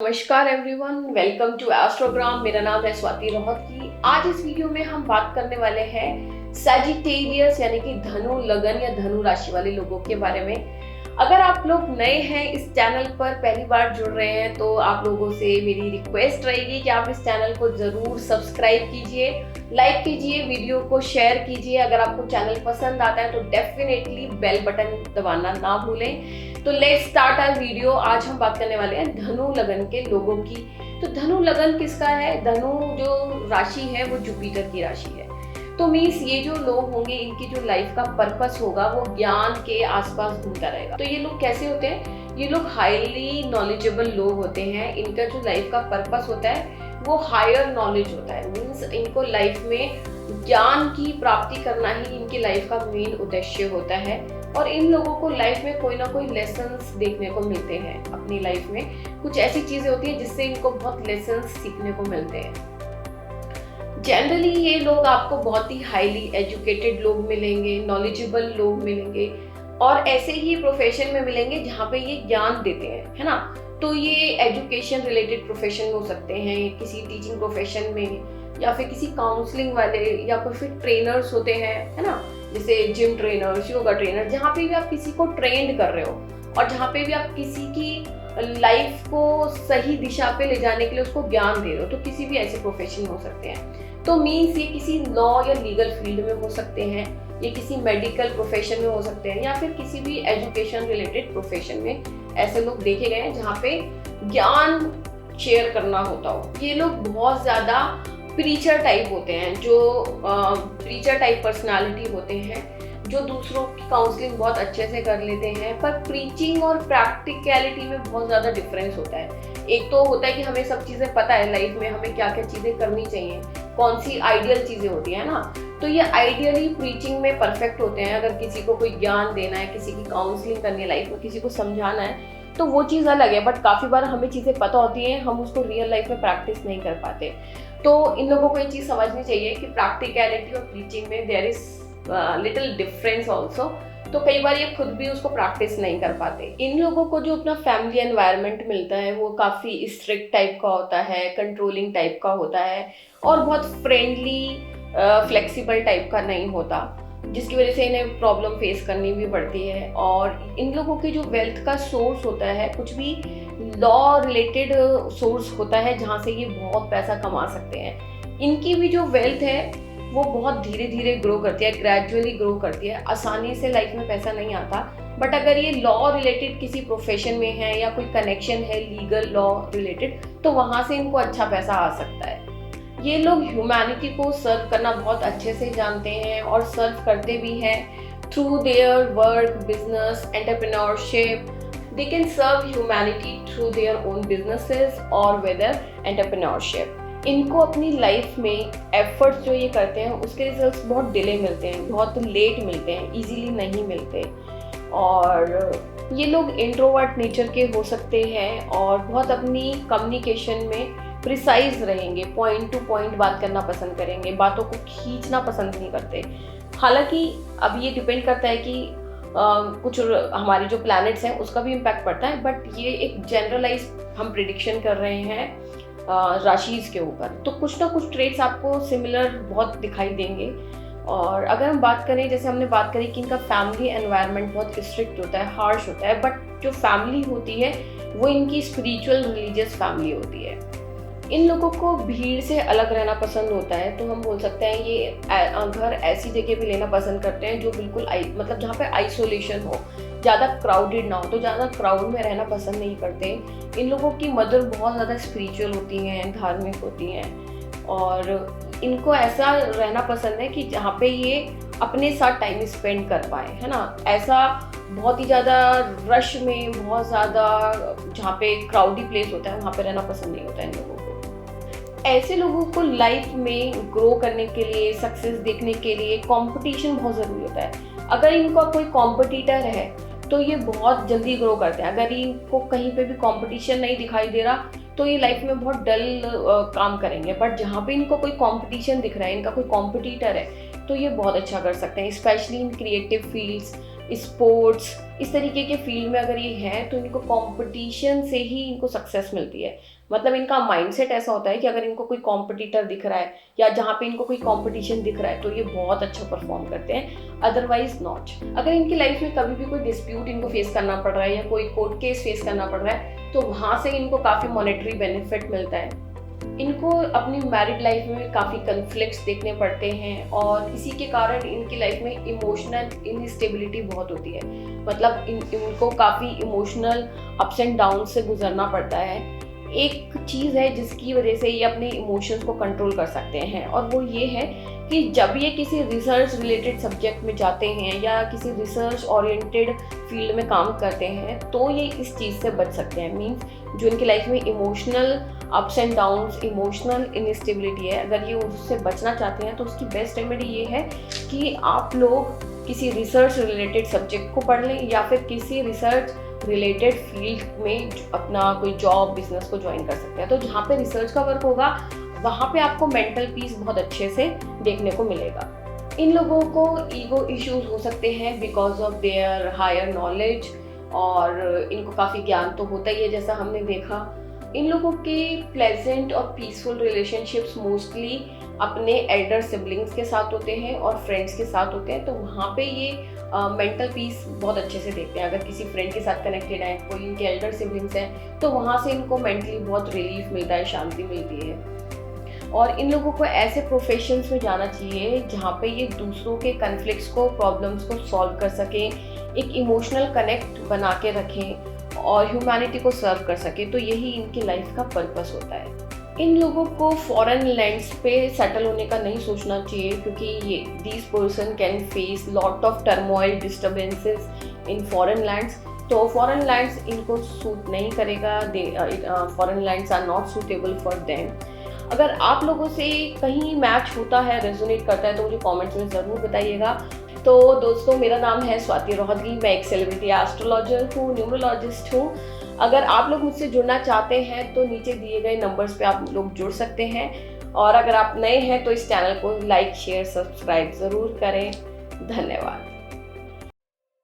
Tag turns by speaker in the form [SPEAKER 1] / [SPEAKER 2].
[SPEAKER 1] नमस्कार everyone, welcome to एस्ट्रोग्राम। मेरा नाम है स्वाति रोहतगी। आज इस वीडियो में हम बात करने वाले हैं सैजिटेरियस यानी कि धनु लगन या धनु राशि वाले लोगों के बारे में। अगर आप लोग नए हैं इस चैनल पर, पहली बार जुड़ रहे हैं, तो आप लोगों से मेरी रिक्वेस्ट रहेगी कि आप इस चैनल को जरूर सब्सक्राइब कीजिए, लाइक कीजिए, वीडियो को शेयर कीजिए। अगर आपको चैनल पसंद आता है तो डेफिनेटली बेल बटन दबाना ना भूलें। तो लेट्स स्टार्ट आवर वीडियो। आज हम बात करने वाले हैं धनु लगन के लोगों की। तो धनु लगन किसका है? धनु जो राशि है वो जुपिटर की राशि है। तो मीन्स ये जो लोग होंगे, इनकी जो लाइफ का पर्पस होगा वो ज्ञान के आसपास घूमता रहेगा। तो ये लोग कैसे होते हैं? ये लोग हाईली नॉलेजेबल लोग होते हैं। इनका जो लाइफ का पर्पस होता है वो हायर नॉलेज होता है। मीन्स इनको लाइफ में ज्ञान की प्राप्ति करना ही इनकी लाइफ का मेन उद्देश्य होता है। और इन लोगों को लाइफ में कोई ना कोई लेसन्स देखने को मिलते हैं। अपनी लाइफ में कुछ ऐसी चीजें होती हैं जिससे इनको बहुत लेसन्स सीखने को मिलते हैं। जनरली ये लोग आपको बहुत ही हाईली एजुकेटेड लोग मिलेंगे, नॉलेजेबल लोग मिलेंगे और ऐसे ही प्रोफेशन में मिलेंगे जहाँ पे ये ज्ञान देते हैं, है ना। तो ये एजुकेशन रिलेटेड प्रोफेशन में हो सकते हैं, किसी टीचिंग प्रोफेशन में, या फिर किसी काउंसलिंग वाले, या फिर ट्रेनर्स होते हैं, है ना, जैसे जिम ट्रेनर्स, योगा ट्रेनर। जहाँ पे भी आप किसी को ट्रेंड कर रहे हो और जहाँ पे भी आप किसी की लाइफ को सही दिशा पे ले जाने के लिए उसको ज्ञान दे रहे हो, तो किसी भी ऐसे प्रोफेशन हो सकते हैं। तो मीन्स ये किसी लॉ या लीगल फील्ड में हो सकते हैं, ये किसी मेडिकल प्रोफेशन में हो सकते हैं, या फिर किसी भी एजुकेशन रिलेटेड प्रोफेशन में ऐसे लोग देखे गए हैं जहाँ पे ज्ञान शेयर करना होता हो। ये लोग बहुत ज़्यादा प्रीचर टाइप होते हैं, जो प्रीचर टाइप पर्सनालिटी होते हैं, जो दूसरों की काउंसलिंग बहुत अच्छे से कर लेते हैं। पर प्रीचिंग और प्रैक्टिकलिटी में बहुत ज़्यादा डिफरेंस होता है। एक तो होता है कि हमें सब चीज़ें पता है लाइफ में, हमें क्या क्या चीज़ें करनी चाहिए, कौन सी आइडियल चीज़ें होती है ना। तो ये आइडियली प्रीचिंग में परफेक्ट होते हैं। अगर किसी को कोई ज्ञान देना है, किसी की काउंसलिंग करनी है लाइफ में, किसी को समझाना है, तो वो चीज़ अलग है। बट काफ़ी बार हमें चीज़ें पता होती हैं, हम उसको रियल लाइफ में प्रैक्टिस नहीं कर पाते। तो इन लोगों को ये चीज़ समझनी चाहिए कि प्रैक्टिकलिटी और प्रीचिंग में there is little difference also. तो कई बार ये खुद भी उसको प्रैक्टिस नहीं कर पाते। इन लोगों को जो अपना फैमिली एनवायरनमेंट मिलता है वो काफ़ी स्ट्रिक्ट टाइप का होता है, कंट्रोलिंग टाइप का होता है और बहुत फ्रेंडली फ्लेक्सिबल टाइप का नहीं होता, जिसकी वजह से इन्हें प्रॉब्लम फेस करनी भी पड़ती है। और इन लोगों की जो वेल्थ का सोर्स होता है, कुछ भी लॉ रिलेटेड सोर्स होता है जहाँ से ये बहुत पैसा कमा सकते हैं। इनकी भी जो वेल्थ है वो बहुत धीरे धीरे ग्रो करती है, ग्रेजुअली ग्रो करती है। आसानी से लाइफ में पैसा नहीं आता। बट अगर ये लॉ रिलेटेड किसी प्रोफेशन में है या कोई कनेक्शन है लीगल लॉ रिलेटेड, तो वहाँ से इनको अच्छा पैसा आ सकता है। ये लोग ह्यूमैनिटी को सर्व करना बहुत अच्छे से जानते हैं और सर्व करते भी हैं through their work, business, entrepreneurship. They can serve humanity through their own businesses और वेदर एंटरप्रेन्योरशिप। इनको अपनी लाइफ में एफर्ट्स जो ये करते हैं उसके रिजल्ट्स बहुत डिले मिलते हैं, बहुत लेट मिलते हैं, इजीली नहीं मिलते। और ये लोग इंट्रोवर्ट नेचर के हो सकते हैं और बहुत अपनी कम्युनिकेशन में प्रिसाइज रहेंगे, पॉइंट टू पॉइंट बात करना पसंद करेंगे, बातों को खींचना पसंद नहीं करते। हालांकि अब ये डिपेंड करता है कि कुछ हमारे जो प्लैनेट्स हैं उसका भी इम्पैक्ट पड़ता है। बट ये एक जनरलाइज हम प्रिडिक्शन कर रहे हैं राशिज के ऊपर। तो कुछ ना कुछ ट्रेट्स आपको सिमिलर बहुत दिखाई देंगे। और अगर हम बात करें, जैसे हमने बात करी कि इनका फैमिली एनवायरनमेंट बहुत स्ट्रिक्ट होता है, हार्श होता है, बट जो फैमिली होती है वो इनकी स्पिरिचुअल रिलीजियस फैमिली होती है। इन लोगों को भीड़ से अलग रहना पसंद होता है। तो हम बोल सकते हैं ये घर ऐसी जगह भी लेना पसंद करते हैं जो बिल्कुल मतलब जहाँ पे आइसोलेशन हो, ज़्यादा क्राउडेड ना हो। तो ज़्यादा क्राउड में रहना पसंद नहीं करते। इन लोगों की मदर बहुत ज़्यादा स्पिरिचुअल होती हैं, धार्मिक होती हैं और इनको ऐसा रहना पसंद है कि जहाँ पे ये अपने साथ टाइम स्पेंड कर पाए, है ना। ऐसा बहुत ही ज़्यादा रश में, बहुत ज़्यादा जहाँ पे क्राउडी प्लेस होता है वहाँ पे रहना पसंद नहीं होता है इन लोगों को। ऐसे लोगों को लाइफ में ग्रो करने के लिए, सक्सेस देखने के लिए कंपटीशन बहुत ज़रूरी होता है। अगर इनका कोई कॉम्पिटिटर है तो ये बहुत जल्दी ग्रो करते हैं। अगर इनको कहीं पे भी कंपटीशन नहीं दिखाई दे रहा तो ये लाइफ में बहुत डल काम करेंगे। बट जहाँ पे इनको कोई कंपटीशन दिख रहा है, इनका कोई कॉम्पिटिटर है, तो ये बहुत अच्छा कर सकते हैं, specially in creative fields, sports, इस तरीके के फील्ड में अगर ये हैं तो इनको कंपटीशन से ही इनको सक्सेस मिलती है। मतलब इनका माइंडसेट ऐसा होता है कि अगर इनको कोई कॉम्पिटिटर दिख रहा है या जहाँ पे इनको कोई कंपटीशन दिख रहा है तो ये बहुत अच्छा परफॉर्म करते हैं, अदरवाइज नॉट। अगर इनकी लाइफ में कभी भी कोई डिस्प्यूट इनको फेस करना पड़ रहा है या कोई कोर्ट केस फेस करना पड़ रहा है तो वहाँ से इनको काफ़ी मॉनेटरी बेनिफिट मिलता है। इनको अपनी मैरिड लाइफ में काफ़ी कन्फ्लिक्ट्स देखने पड़ते हैं और इसी के कारण इनकी लाइफ में इमोशनल इनस्टेबिलिटी बहुत होती है। मतलब इनको काफ़ी इमोशनल अप्स एंड डाउन से गुजरना पड़ता है। एक चीज़ है जिसकी वजह से ये अपने इमोशंस को कंट्रोल कर सकते हैं और वो ये है कि जब ये किसी रिसर्च रिलेटेड सब्जेक्ट में जाते हैं या किसी रिसर्च ओरिएंटेड फील्ड में काम करते हैं तो ये इस चीज़ से बच सकते हैं। मीन्स जो इनकी लाइफ में emotional ups and downs, emotional instability है, अगर ये उससे बचना चाहते हैं तो उसकी बेस्ट रेमेडी ये है कि आप लोग किसी रिसर्च रिलेटेड सब्जेक्ट को पढ़ लें या फिर किसी रिसर्च रिलेटेड फील्ड में अपना कोई जॉब बिजनेस को ज्वाइन कर सकते हैं। तो जहाँ पे रिसर्च का वर्क होगा वहाँ पे आपको मेंटल पीस बहुत अच्छे से देखने को मिलेगा। इन लोगों को ईगो इश्यूज हो सकते हैं because of their higher knowledge और इनको काफ़ी ज्ञान तो होता ही है जैसा हमने देखा। इन लोगों के प्लेजेंट और पीसफुल रिलेशनशिप्स मोस्टली अपने एल्डर सिबलिंग्स के साथ होते हैं और फ्रेंड्स के साथ होते हैं, तो वहाँ पे ये मेंटल पीस बहुत अच्छे से देखते हैं। अगर किसी फ्रेंड के साथ कनेक्टेड है, कोई इनके एल्डर सिबलिंग्स हैं, तो वहाँ से इनको मेंटली बहुत रिलीफ मिलता है, शांति मिलती है। और इन लोगों को ऐसे प्रोफेशंस में जाना चाहिए जहाँ पे ये दूसरों के कन्फ्लिक्ट्स को, प्रॉब्लम्स को सॉल्व कर सकें, एक इमोशनल कनेक्ट बना के रखें और ह्यूमैनिटी को सर्व कर सके। तो यही इनकी लाइफ का पर्पस होता है। इन लोगों को फॉरेन लैंड्स पे सेटल होने का नहीं सोचना चाहिए क्योंकि ये this person can face lot of turmoil disturbances in foreign lands. तो फॉरेन लैंड्स इनको सूट नहीं करेगा, foreign lands are not suitable for them. अगर आप लोगों से कहीं मैच होता है, रेजोनेट करता है तो मुझे कमेंट्स में ज़रूर बताइएगा। तो दोस्तों, मेरा नाम है स्वाति रोहतगी, मैं एक सेलिब्रिटी एस्ट्रोलॉजर हूँ, न्यूमरोलॉजिस्ट हूँ। अगर आप लोग मुझसे जुड़ना चाहते हैं तो नीचे दिए गए नंबर्स पे आप लोग जुड़ सकते हैं और अगर आप नए हैं तो इस चैनल को लाइक, शेयर, सब्सक्राइब ज़रूर करें। धन्यवाद।